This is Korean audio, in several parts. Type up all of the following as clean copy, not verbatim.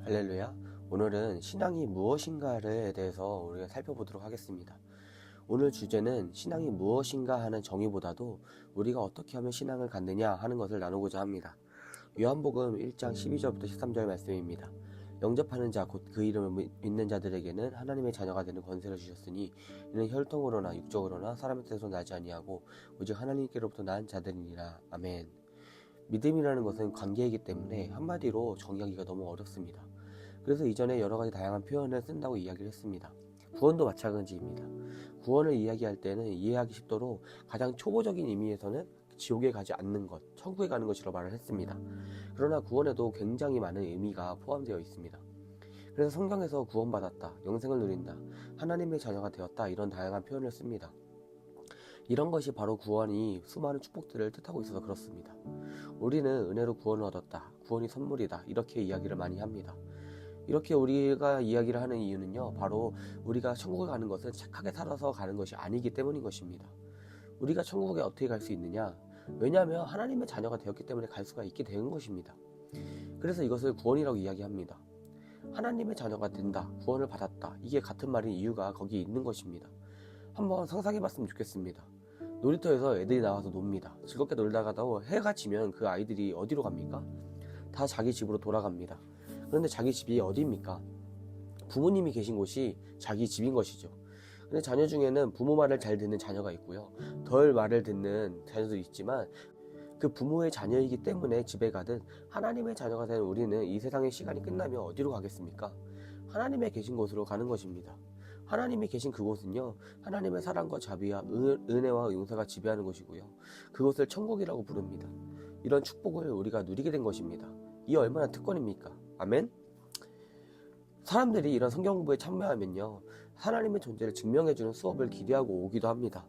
할렐루야. 오늘은 신앙이 무엇인가에 대해서 우리가 살펴보도록 하겠습니다. 오늘 주제는 신앙이 무엇인가 하는 정의보다도 우리가 어떻게 하면 신앙을 갖느냐 하는 것을 나누고자 합니다. 요한복음 1장 12절부터 13절 말씀입니다. 영접하는 자 곧 그 이름을 믿는 자들에게는 하나님의 자녀가 되는 권세를 주셨으니 이는 혈통으로나 육적으로나 사람의 뜻으로 나지 아니하고 오직 하나님께로부터 난 자들이니라. 아멘. 믿음이라는 것은 관계이기 때문에 한마디로 정의하기가 너무 어렵습니다. 그래서 이전에 여러 가지 다양한 표현을 쓴다고 이야기를 했습니다. 구원도 마찬가지입니다. 구원을 이야기할 때는 이해하기 쉽도록 가장 초보적인 의미에서는 지옥에 가지 않는 것, 천국에 가는 것이라고 말을 했습니다. 그러나 구원에도 굉장히 많은 의미가 포함되어 있습니다. 그래서 성경에서 구원받았다, 영생을 누린다, 하나님의 자녀가 되었다 이런 다양한 표현을 씁니다. 이런 것이 바로 구원이 수많은 축복들을 뜻하고 있어서 그렇습니다. 우리는 은혜로 구원을 얻었다, 구원이 선물이다 이렇게 이야기를 많이 합니다. 이렇게 우리가 이야기를 하는 이유는요, 바로 우리가 천국에 가는 것은 착하게 살아서 가는 것이 아니기 때문인 것입니다. 우리가 천국에 어떻게 갈 수 있느냐? 왜냐하면 하나님의 자녀가 되었기 때문에 갈 수가 있게 되는 것입니다. 그래서 이것을 구원이라고 이야기합니다. 하나님의 자녀가 된다, 구원을 받았다, 이게 같은 말인 이유가 거기에 있는 것입니다. 한번 상상해 봤으면 좋겠습니다. 놀이터에서 애들이 나와서 놉니다. 즐겁게 놀다가도 해가 지면 그 아이들이 어디로 갑니까? 다 자기 집으로 돌아갑니다. 그런데 자기 집이 어디입니까? 부모님이 계신 곳이 자기 집인 것이죠. 근데 자녀 중에는 부모 말을 잘 듣는 자녀가 있고요, 덜 말을 듣는 자녀도 있지만 그 부모의 자녀이기 때문에 집에 가든 하나님의 자녀가 된 우리는 이 세상의 시간이 끝나면 어디로 가겠습니까? 하나님의 계신 곳으로 가는 것입니다. 하나님이 계신 그곳은요, 하나님의 사랑과 자비와 은혜와 용서가 지배하는 곳이고요, 그곳을 천국이라고 부릅니다. 이런 축복을 우리가 누리게 된 것입니다. 이 얼마나 특권입니까? 아멘? 사람들이 이런 성경 공부에 참여하면요, 하나님의 존재를 증명해주는 수업을 기대하고 오기도 합니다.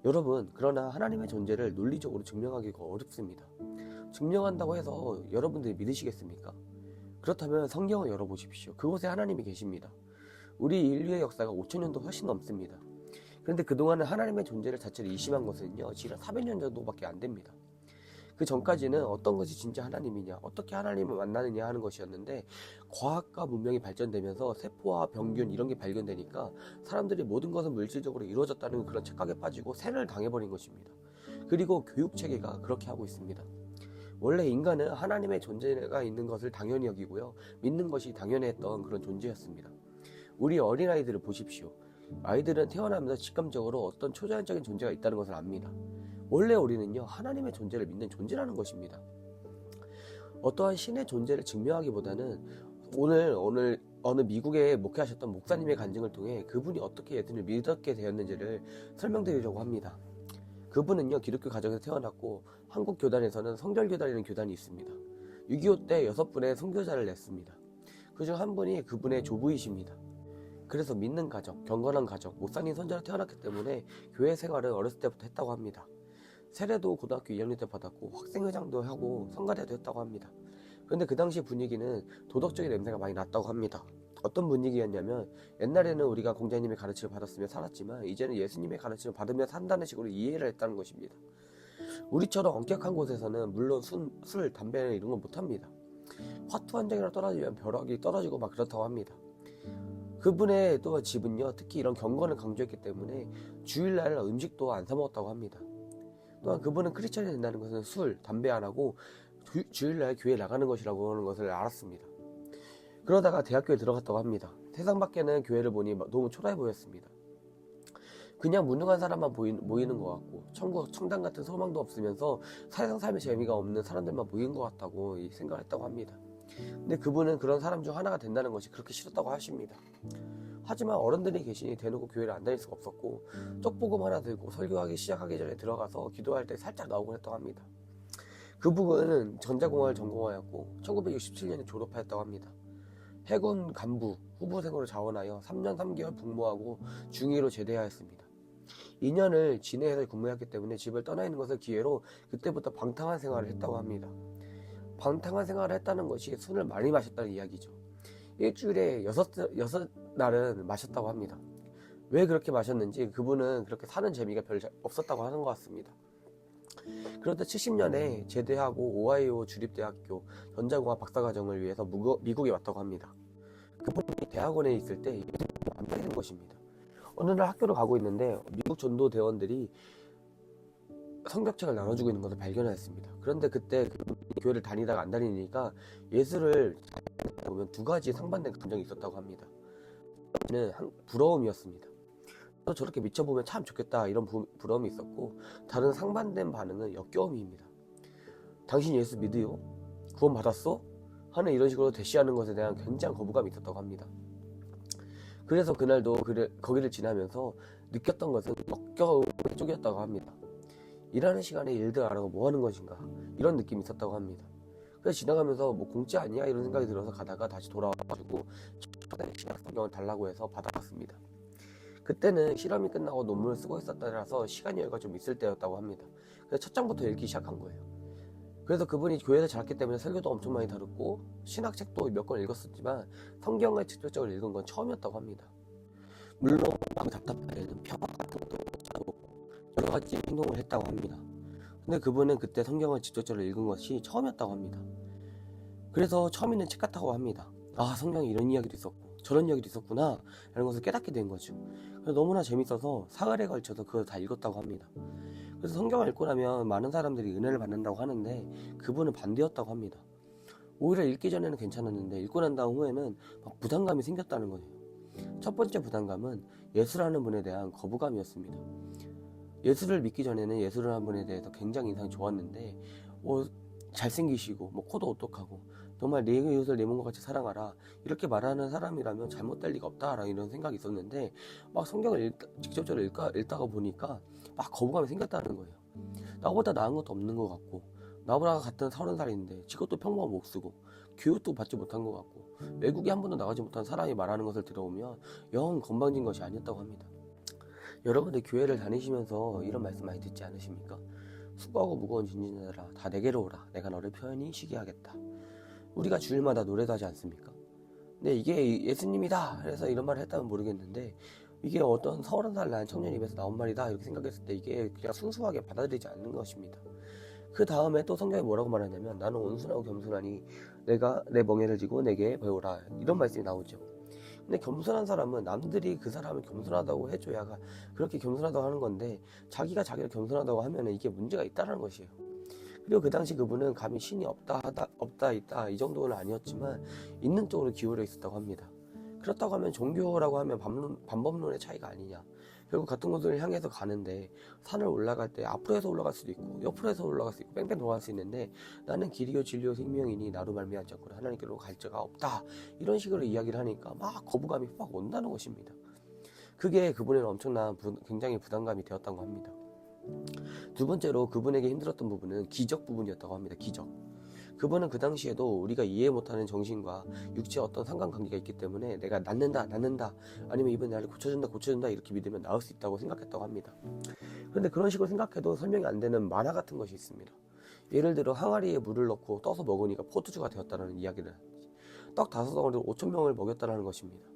여러분, 그러나 하나님의 존재를 논리적으로 증명하기가 어렵습니다. 증명한다고 해서 여러분들이 믿으시겠습니까? 그렇다면 성경을 열어보십시오. 그곳에 하나님이 계십니다. 우리 인류의 역사가 5,000년도 훨씬 넘습니다. 그런데 그동안은 하나님의 존재를 자체를 의심한 것은요, 지금 400년 정도밖에 안 됩니다. 그 전까지는 어떤 것이 진짜 하나님이냐, 어떻게 하나님을 만나느냐 하는 것이었는데, 과학과 문명이 발전되면서 세포와 병균 이런 게 발견되니까 사람들이 모든 것은 물질적으로 이루어졌다는 그런 착각에 빠지고 세뇌를 당해버린 것입니다. 그리고 교육체계가 그렇게 하고 있습니다. 원래 인간은 하나님의 존재가 있는 것을 당연히 여기고요, 믿는 것이 당연했던 그런 존재였습니다. 우리 어린아이들을 보십시오. 아이들은 태어나면서 직감적으로 어떤 초자연적인 존재가 있다는 것을 압니다. 원래 우리는요, 하나님의 존재를 믿는 존재라는 것입니다. 어떠한 신의 존재를 증명하기보다는 오늘 어느 미국에 목회하셨던 목사님의 간증을 통해 그분이 어떻게 예수를 믿었게 되었는지를 설명드리려고 합니다. 그분은요, 기독교 가정에서 태어났고 한국 교단에서는 성결교단이라는 교단이 있습니다. 6.25 때 6분의 선교자를 냈습니다. 그중 한 분이 그분의 조부이십니다. 그래서 믿는 가정, 경건한 가정, 목사님 손자로 태어났기 때문에 교회 생활을 어렸을 때부터 했다고 합니다. 세례도 고등학교 2학년 때 받았고 학생회장도 하고 성가대도 했다고 합니다. 그런데 그 당시 분위기는 도덕적인 냄새가 많이 났다고 합니다. 어떤 분위기였냐면, 옛날에는 우리가 공자님의 가르침을 받았으며 살았지만 이제는 예수님의 가르침을 받으며 산다는 식으로 이해를 했다는 것입니다. 우리처럼 엄격한 곳에서는 물론 술, 담배 이런 건 못합니다. 화투 한 장이나 떨어지면 벼락이 떨어지고 막 그렇다고 합니다. 그분의 또 집은요, 특히 이런 경건을 강조했기 때문에 주일날 음식도 안 사 먹었다고 합니다. 또한 그분은 크리스천이 된다는 것은 술, 담배 안 하고 주일날 교회 나가는 것이라고 하는 것을 알았습니다. 그러다가 대학교에 들어갔다고 합니다. 세상 밖에는 교회를 보니 너무 초라해 보였습니다. 그냥 무능한 사람만 모이는 것 같고 천국, 청당 같은 소망도 없으면서 세상 삶의 재미가 없는 사람들만 모이는 것 같다고 생각을 했다고 합니다. 근데 그분은 그런 사람 중 하나가 된다는 것이 그렇게 싫었다고 하십니다. 하지만 어른들이 계시니 대놓고 교회를 안 다닐 수가 없었고 쪽복음 하나 들고 설교하기 시작하기 전에 들어가서 기도할 때 살짝 나오곤 했다고 합니다. 그 부분은 전자공학을 전공하였고 1967년에 졸업하였다고 합니다. 해군 간부 후보 생으로 자원하여 3년 3개월 복무하고 중위로 제대하였습니다. 2년을 진해에서 근무했기 때문에 집을 떠나 있는 것을 기회로 그때부터 방탕한 생활을 했다고 합니다. 방탕한 생활을 했다는 것이 술을 많이 마셨다는 이야기죠. 일주일에 6날은 마셨다고 합니다. 왜 그렇게 마셨는지 그분은 그렇게 사는 재미가 별 없었다고 하는 것 같습니다. 그런데 70년에 제대하고 오하이오 주립대학교 전자공학 박사과정을 위해서 미국에 왔다고 합니다. 그분이 대학원에 있을 때 안 되는 것입니다. 어느 날 학교를 가고 있는데 미국 전도 대원들이 성경책을 나눠주고 있는 것을 발견하였습니다. 그런데 그때 교회를 다니다가 안 다니니까 예수를 보면 두 가지 상반된 감정이 있었다고 합니다. 하나는 부러움이었습니다. 저렇게 미쳐보면 참 좋겠다 이런 부러움이 있었고, 다른 상반된 반응은 역겨움입니다. 당신 예수 믿으요? 구원 받았어? 하는 이런 식으로 대시하는 것에 대한 굉장한 거부감이 있었다고 합니다. 그래서 그날도 거기를 지나면서 느꼈던 것은 역겨움의 쪽이었다고 합니다. 일하는 시간에 일들 안 하고 뭐 하는 것인가, 이런 느낌이 있었다고 합니다. 그래서 지나가면서 뭐 공짜 아니야 이런 생각이 들어서 가다가 다시 돌아와가지고 신약 성경을 달라고 해서 받아갔습니다. 그때는 실험이 끝나고 논문을 쓰고 있었다라서 시간 여유가 좀 있을 때였다고 합니다. 그래서 첫 장부터 읽기 시작한 거예요. 그래서 그분이 교회에서 자랐기 때문에 설교도 엄청 많이 들었고 신학책도 몇 권 읽었었지만 성경을 직접적으로 읽은 건 처음이었다고 합니다. 물론 마음이 답답할 때는 평화 같은 것도 찾아보고 여러 가지 행동을 했다고 합니다. 근데 그분은 그때 성경을 직접적으로 읽은 것이 처음이었다고 합니다. 그래서 처음 있는 책 같다고 합니다. 아, 성경에 이런 이야기도 있었고 저런 이야기도 있었구나 라는 것을 깨닫게 된 거죠. 그래서 너무나 재밌어서 사흘에 걸쳐서 그걸 다 읽었다고 합니다. 그래서 성경을 읽고 나면 많은 사람들이 은혜를 받는다고 하는데 그분은 반대였다고 합니다. 오히려 읽기 전에는 괜찮았는데 읽고 난 다음 후에는 막 부담감이 생겼다는 거예요. 첫 번째 부담감은 예수라는 분에 대한 거부감이었습니다. 예수를 믿기 전에는 예수라는 분에 대해서 굉장히 인상이 좋았는데 잘생기시고 코도 오똑하고 정말 내 이웃을 내 몸과 같이 사랑하라 이렇게 말하는 사람이라면 잘못될 리가 없다라는 이런 생각이 있었는데 막 성경을 직접적으로 읽다가 보니까 막 거부감이 생겼다는 거예요. 나보다 나은 것도 없는 것 같고 나보다 같은 30살인데 직업도 평범한 못 쓰고 교육도 받지 못한 것 같고 외국에 한 번도 나가지 못한 사람이 말하는 것을 들어보면 영 건방진 것이 아니었다고 합니다. 여러분들 교회를 다니시면서 이런 말씀 많이 듣지 않으십니까? 수고하고 무거운 짐진들아 다 내게로 오라 내가 너를 편히 쉬게 하겠다. 우리가 주일마다 노래도 하지 않습니까? 근데 이게 예수님이다 그래서 이런 말을 했다면 모르겠는데 이게 어떤 30살 난 청년 입에서 나온 말이다 이렇게 생각했을 때 이게 그냥 순수하게 받아들이지 않는 것입니다. 그 다음에 또 성경에 뭐라고 말하냐면 나는 온순하고 겸손하니 내가 내 멍에를 지고 내게 배우라 이런 말씀이 나오죠. 근데 겸손한 사람은 남들이 그 사람을 겸손하다고 해줘야 그렇게 겸손하다고 하는 건데 자기가 자기를 겸손하다고 하면 이게 문제가 있다는 것이에요. 그리고 그 당시 그분은 감히 신이 없다 있다 이 정도는 아니었지만 있는 쪽으로 기울어 있었다고 합니다. 그렇다고 하면 종교라고 하면 반법론의 차이가 아니냐. 결국 같은 곳을 향해서 가는데 산을 올라갈 때 앞으로 해서 올라갈 수도 있고 옆으로 해서 올라갈 수 있고 뺑뺑 돌아갈 수 있는데 나는 길이요 진리요 생명이니 나로 말미암지 않고 하나님께로 갈 자가 없다 이런 식으로 이야기를 하니까 막 거부감이 막 온다는 것입니다. 그게 그분에는 엄청난 굉장히 부담감이 되었다고 합니다. 두 번째로 그분에게 힘들었던 부분은 기적 부분이었다고 합니다. 기적. 그분은 그 당시에도 우리가 이해 못하는 정신과 육체의 어떤 상관관계가 있기 때문에 내가 낫는다 아니면 이번 나를 고쳐준다 이렇게 믿으면 나을 수 있다고 생각했다고 합니다. 그런데 그런 식으로 생각해도 설명이 안 되는 만화 같은 것이 있습니다. 예를 들어 항아리에 물을 넣고 떠서 먹으니까 포도주가 되었다는 이야기를 떡 5덩어리로 5,000명을 먹였다는 것입니다.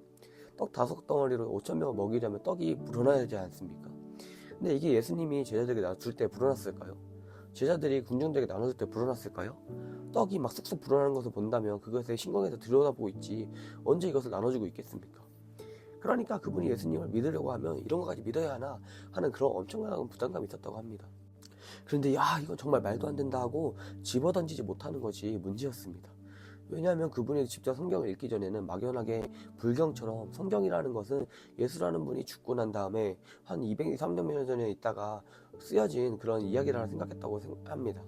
떡 5덩어리로 5,000명을 먹이려면 떡이 불어나야 하지 않습니까? 근데 이게 예수님이 제자들에게 줄 때 불어났을까요? 제자들이 군중들에게 나눠줄 때 불어났을까요? 떡이 막 쑥쑥 불어나는 것을 본다면 그것에 신경에서 들여다보고 있지 언제 이것을 나눠주고 있겠습니까? 그러니까 그분이 예수님을 믿으려고 하면 이런 것까지 믿어야 하나 하는 그런 엄청난 부담감이 있었다고 합니다. 그런데 이건 정말 말도 안 된다 하고 집어던지지 못하는 것이 문제였습니다. 왜냐하면 그분이 직접 성경을 읽기 전에는 막연하게 불경처럼 성경이라는 것은 예수라는 분이 죽고 난 다음에 한 200, 300년 전에 있다가 쓰여진 그런 이야기라고 생각했다고 합니다.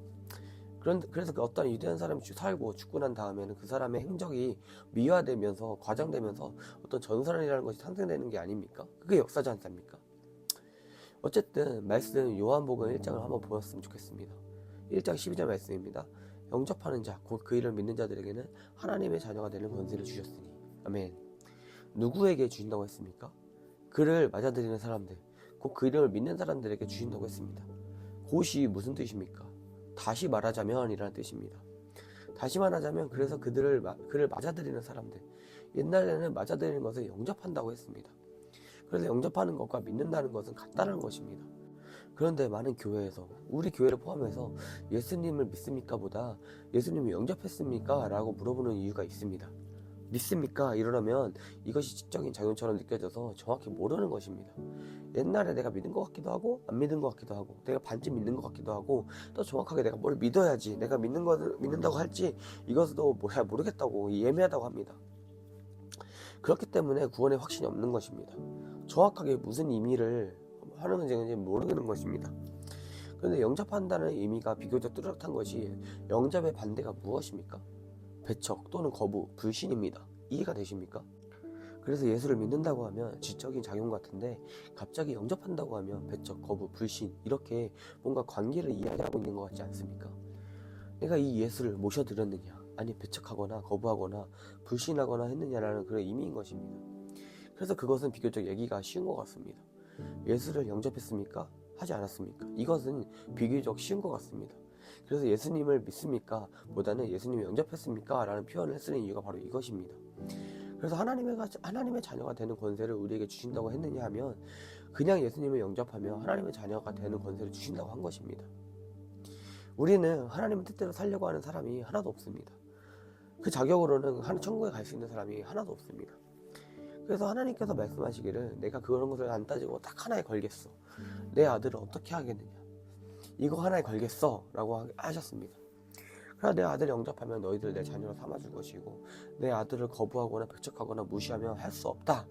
그래서 그 어떤 위대한 사람이 살고 죽고 난 다음에는 그 사람의 행적이 미화되면서 과장되면서 어떤 전설이라는 것이 탄생되는 게 아닙니까? 그게 역사지 않습니까? 어쨌든 말씀 요한복음 1장을 한번 보았으면 좋겠습니다. 1장 12절 말씀입니다. 영접하는 자, 곧 그 이름을 믿는 자들에게는 하나님의 자녀가 되는 권세를 주셨으니. 아멘. 누구에게 주신다고 했습니까? 그를 맞아들이는 사람들, 곧 그 이름을 믿는 사람들에게 주신다고 했습니다. 곧이 무슨 뜻입니까? 다시 말하자면 이라는 뜻입니다. 다시 말하자면 그래서 그를 맞아들이는 사람들. 옛날에는 맞아들이는 것을 영접한다고 했습니다. 그래서 영접하는 것과 믿는다는 것은 같다는 것입니다. 그런데 많은 교회에서, 우리 교회를 포함해서 예수님을 믿습니까? 보다 예수님을 영접했습니까? 라고 물어보는 이유가 있습니다. 믿습니까? 이러면 이것이 지적인 작용처럼 느껴져서 정확히 모르는 것입니다. 옛날에 내가 믿은 것 같기도 하고 안 믿은 것 같기도 하고 내가 반쯤 믿는 것 같기도 하고 또 정확하게 내가 뭘 믿어야지 내가 믿는 것을 믿는다고 할지 이것도 잘 모르겠다고 예매하다고 합니다. 그렇기 때문에 구원에 확신이 없는 것입니다. 정확하게 무슨 의미를 하는 건지 모르는 것입니다. 그런데 영접한다는 의미가 비교적 뚜렷한 것이 영접의 반대가 무엇입니까? 배척 또는 거부, 불신입니다. 이해가 되십니까? 그래서 예수를 믿는다고 하면 지적인 작용 같은데 갑자기 영접한다고 하면 배척, 거부, 불신 이렇게 뭔가 관계를 이야기하고 있는 것 같지 않습니까? 내가 이 예수를 모셔드렸느냐 아니 배척하거나 거부하거나 불신하거나 했느냐라는 그런 의미인 것입니다. 그래서 그것은 비교적 얘기가 쉬운 것 같습니다. 예수를 영접했습니까? 하지 않았습니까? 이것은 비교적 쉬운 것 같습니다. 그래서 예수님을 믿습니까? 보다는 예수님을 영접했습니까? 라는 표현을 쓰는 이유가 바로 이것입니다. 그래서 하나님의 자녀가 되는 권세를 우리에게 주신다고 했느냐 하면 그냥 예수님을 영접하며 하나님의 자녀가 되는 권세를 주신다고 한 것입니다. 우리는 하나님의 뜻대로 살려고 하는 사람이 하나도 없습니다. 그 자격으로는 천국에 갈 수 있는 사람이 하나도 없습니다. 그래서 하나님께서 말씀하시기를 내가 그런 것을 안 따지고 딱 하나에 걸겠어. 내 아들을 어떻게 하겠느냐. 이거 하나에 걸겠어 라고 하셨습니다. 그래서 내 아들을 영접하면 너희들 내 자녀로 삼아줄 것이고 내 아들을 거부하거나 배척하거나 무시하면 할 수 없다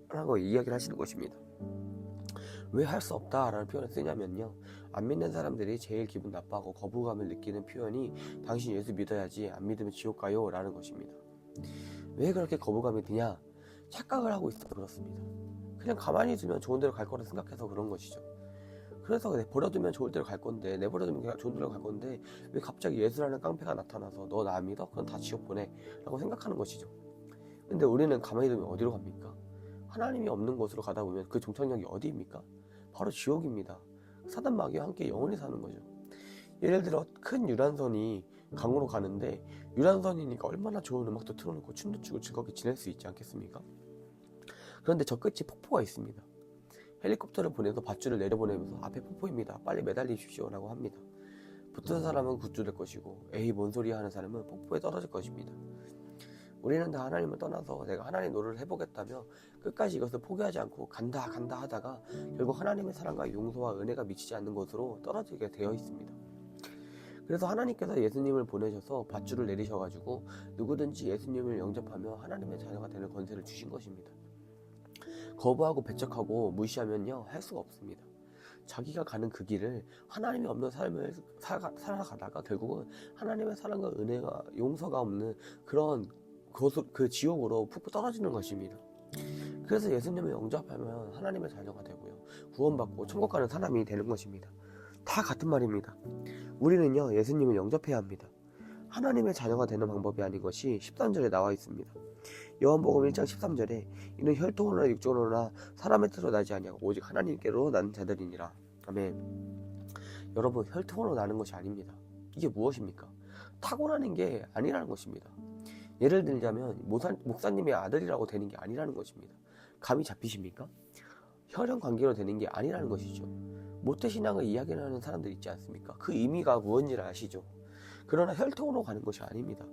라고 이야기를 하시는 것입니다. 왜 할 수 없다 라는 표현을 쓰냐면요, 안 믿는 사람들이 제일 기분 나빠하고 거부감을 느끼는 표현이 당신 예수 믿어야지 안 믿으면 지옥 가요 라는 것입니다. 왜 그렇게 거부감이 드냐? 착각을 하고 있어서 그렇습니다. 그냥 가만히 있으면 좋은 데로 갈 거라 생각해서 그런 것이죠. 그래서 내버려두면 좋을 데로 갈 건데 내버려두면 좋은 데로 갈 건데 왜 갑자기 예수라는 깡패가 나타나서 너 나 믿어? 그럼 다 지옥 보내 라고 생각하는 것이죠. 근데 우리는 가만히 두면 어디로 갑니까? 하나님이 없는 곳으로 가다 보면 그 종착역이 어디입니까? 바로 지옥입니다. 사단 마귀와 함께 영원히 사는 거죠. 예를 들어 큰 유람선이 강으로 가는데 유람선이니까 얼마나 좋은 음악도 틀어놓고 춤도 추고 즐겁게 지낼 수 있지 않겠습니까? 그런데 저 끝이 폭포가 있습니다. 헬리콥터를 보내서 밧줄을 내려보내면서 앞에 폭포입니다. 빨리 매달리십시오 라고 합니다. 붙은 사람은 구조될 것이고 에이 뭔 소리야 하는 사람은 폭포에 떨어질 것입니다. 우리는 다 하나님을 떠나서 내가 하나님 노릇을 해보겠다며 끝까지 이것을 포기하지 않고 간다 하다가 결국 하나님의 사랑과 용서와 은혜가 미치지 않는 곳으로 떨어지게 되어 있습니다. 그래서 하나님께서 예수님을 보내셔서 밧줄을 내리셔가지고 누구든지 예수님을 영접하며 하나님의 자녀가 되는 권세를 주신 것입니다. 거부하고 배척하고 무시하면요 할 수가 없습니다. 자기가 가는 그 길을 하나님이 없는 삶을 살아가다가 결국은 하나님의 사랑과 은혜와 용서가 없는 그런 그 지옥으로 푹 떨어지는 것입니다. 그래서 예수님을 영접하면 하나님의 자녀가 되고요 구원받고 천국 가는 사람이 되는 것입니다. 다 같은 말입니다. 우리는요 예수님을 영접해야 합니다. 하나님의 자녀가 되는 방법이 아닌 것이 13절에 나와 있습니다. 요한복음 1장 13절에 이는 혈통으로나 육정으로나 사람의 뜻으로 나지 아니하고 오직 하나님께로 난 자들이니라. 아멘. 여러분, 혈통으로 나는 것이 아닙니다. 이게 무엇입니까? 타고나는 게 아니라는 것입니다. 예를 들자면 목사님의 아들이라고 되는 게 아니라는 것입니다. 감이 잡히십니까? 혈연 관계로 되는 게 아니라는 것이죠. 모태신앙을 이야기하는 사람들 있지 않습니까? 그 의미가 무엇인지를 아시죠? 그러나 혈통으로 가는 것이 아닙니다.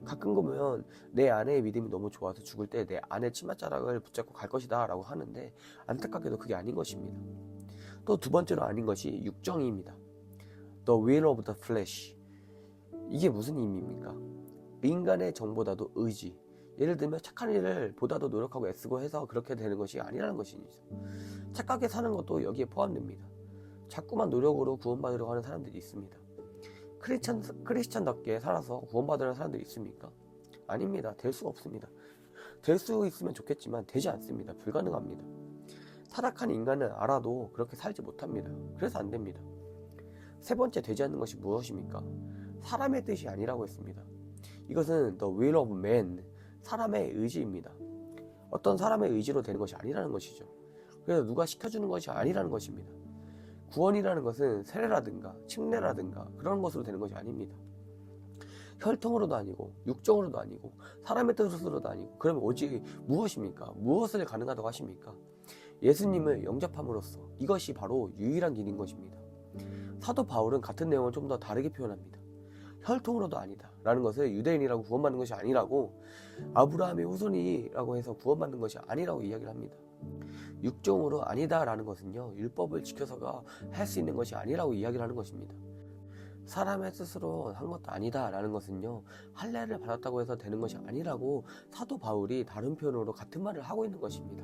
가끔 보면 내 아내의 믿음이 너무 좋아서 죽을 때 내 아내 치맛자락을 붙잡고 갈 것이다 라고 하는데 안타깝게도 그게 아닌 것입니다. 또 두 번째로 아닌 것이 육정입니다. The will of the flesh. 이게 무슨 의미입니까? 인간의 정보다도 의지. 예를 들면 착한 일을 보다도 노력하고 애쓰고 해서 그렇게 되는 것이 아니라는 것이죠. 착하게 사는 것도 여기에 포함됩니다. 자꾸만 노력으로 구원받으려고 하는 사람들이 있습니다. 크리스찬답게 살아서 구원받으려는 사람들이 있습니까? 아닙니다. 될 수가 없습니다. 될 수 있으면 좋겠지만 되지 않습니다. 불가능합니다. 타락한 인간은 알아도 그렇게 살지 못합니다. 그래서 안 됩니다. 세 번째 되지 않는 것이 무엇입니까? 사람의 뜻이 아니라고 했습니다. 이것은 the will of man, 사람의 의지입니다. 어떤 사람의 의지로 되는 것이 아니라는 것이죠. 그래서 누가 시켜주는 것이 아니라는 것입니다. 구원이라는 것은 세례라든가 침례라든가 그런 것으로 되는 것이 아닙니다. 혈통으로도 아니고 육정으로도 아니고 사람의 뜻으로도 아니고 그러면 오직 무엇입니까? 무엇을 가능하다고 하십니까? 예수님을 영접함으로써 이것이 바로 유일한 길인 것입니다. 사도 바울은 같은 내용을 좀 더 다르게 표현합니다. 혈통으로도 아니다 라는 것을 유대인이라고 구원받는 것이 아니라고, 아브라함의 후손이라고 해서 구원받는 것이 아니라고 이야기를 합니다. 육종으로 아니다 라는 것은요, 율법을 지켜서가 할 수 있는 것이 아니라고 이야기를 하는 것입니다. 사람의 뜻으로 한 것도 아니다 라는 것은요, 할례를 받았다고 해서 되는 것이 아니라고 사도 바울이 다른 표현으로 같은 말을 하고 있는 것입니다.